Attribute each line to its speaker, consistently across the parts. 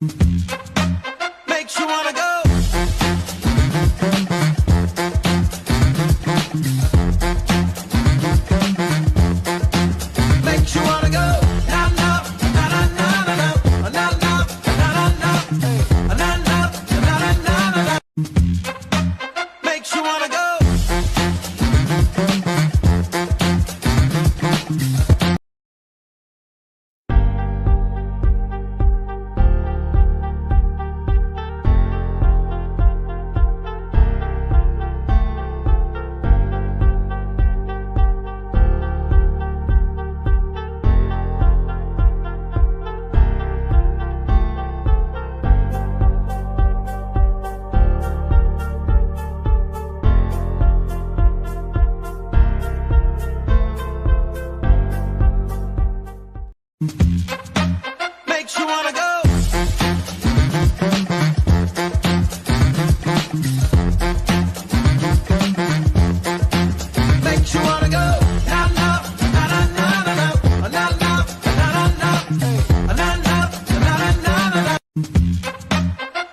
Speaker 1: Makes you wanna go. Makes you wanna go. Na na na na na na na na na na na na na na. Makes you wanna go. Makes you wanna go. Makes you wanna go. Na na na na na na na na na na na na na.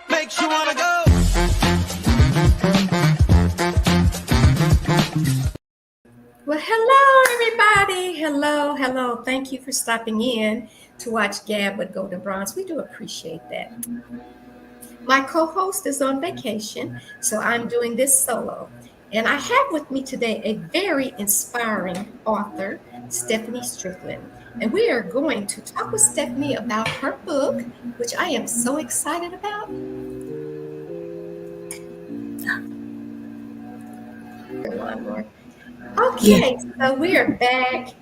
Speaker 1: Makes you wanna go.
Speaker 2: Well, hello, everybody. Hello. Thank you for stopping in to watch Gab with Goldn Bronze. We do appreciate that. My co-host is on vacation, so I'm doing this solo. And I have with me today a very inspiring author, Stephanie Strickland. And we are going to talk with Stephanie about her book, which I am so excited about. One more. Okay, so we are back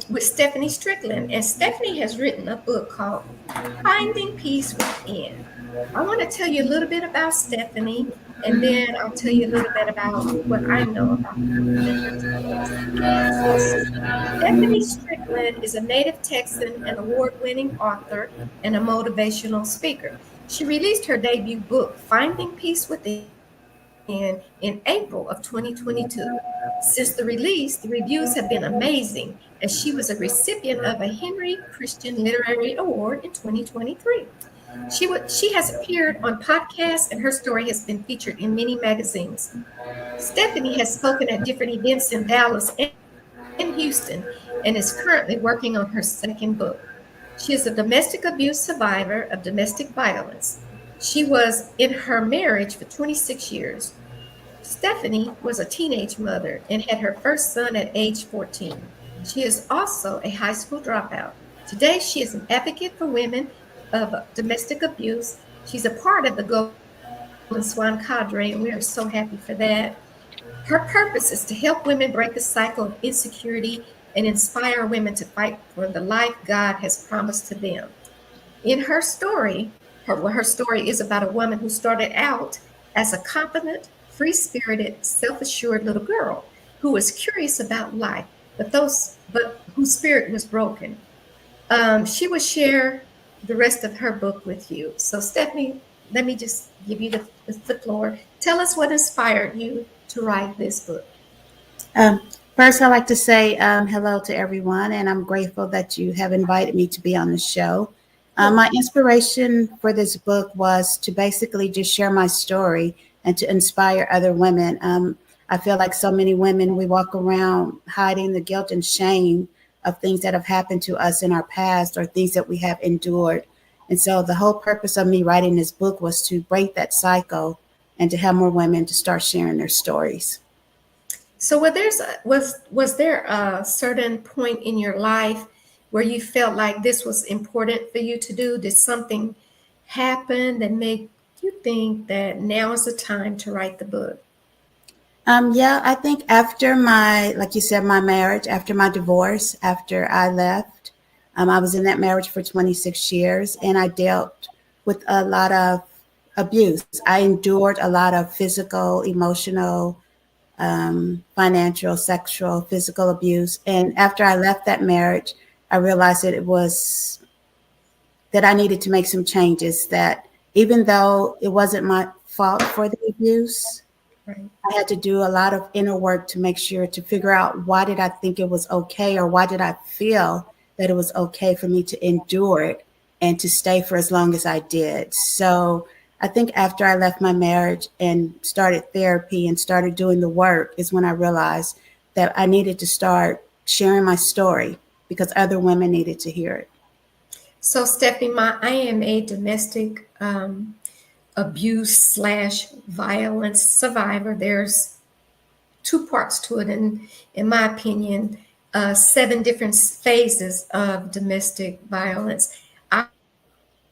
Speaker 2: with Stephanie Strickland, and Stephanie has written a book called Finding Peace Within. I want to tell you a little bit about Stephanie, and then I'll tell you a little bit about what I know about her. So Stephanie Strickland is a native Texan and award-winning author and a motivational speaker. She released her debut book, Finding Peace Within, in April of 2022. Since the release, the reviews have been amazing, as she was a recipient of a Henry Christian Literary Award in 2023. She has appeared on podcasts, and her story has been featured in many magazines. Stephanie has spoken at different events in Dallas and Houston, and is currently working on her second book. She is a domestic abuse survivor of domestic violence. She was in her marriage for 26 years. Stephanie was a teenage mother and had her first son at age 14. She is also a high school dropout. Today, she is an advocate for women of domestic abuse. She's a part of the Golden Swan Cadre, and we are so happy for that. Her purpose is to help women break the cycle of insecurity and inspire women to fight for the life God has promised to them. In her story, her story is about a woman who started out as a confident, free-spirited, self-assured little girl who was curious about life, but whose spirit was broken. She will share the rest of her book with you. So Stephanie, let me just give you the floor. Tell us what inspired you to write this book.
Speaker 3: First, I'd like to say hello to everyone, and I'm grateful that you have invited me to be on the show. My inspiration for this book was to basically just share my story and to inspire other women. I feel like so many women, we walk around hiding the guilt and shame of things that have happened to us in our past or things that we have endured. And so the whole purpose of me writing this book was to break that cycle and to have more women to start sharing their stories.
Speaker 2: So was there a certain point in your life where you felt like this was important for you to do? Did something happen that made you think that now is the time to write the book?
Speaker 3: Yeah, I think after like you said, my marriage, after my divorce, after I left, I was in that marriage for 26 years, and I dealt with a lot of abuse. I endured a lot of physical, emotional, financial, sexual, physical abuse. And after I left that marriage, I realized that I needed to make some changes, that even though it wasn't my fault for the abuse,
Speaker 2: Right.
Speaker 3: I had to do a lot of inner work to make sure to figure out, why did I think it was okay, or why did I feel that it was okay for me to endure it? and to stay for as long as I did. So I think after I left my marriage and started therapy and started doing the work is when I realized that I needed to start sharing my story because other women needed to hear it.
Speaker 2: So, Stephanie, I am a domestic abuse slash violence survivor. There's two parts to it, and in my opinion, 7 different phases of domestic violence.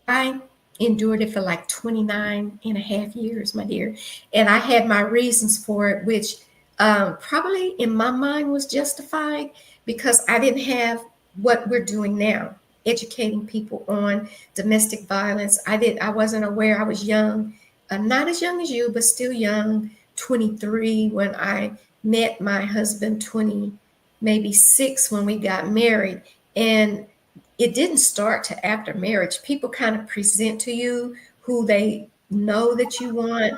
Speaker 2: I endured it for like 29 and a half years, my dear. And I had my reasons for it, which probably in my mind was justified because I didn't have what we're doing now, educating people on domestic violence. I wasn't aware. I was young, not as young as you, but still young, 23 when I met my husband, 20, maybe 6 when we got married. And it didn't start to after marriage. People kind of present to you who they know that you want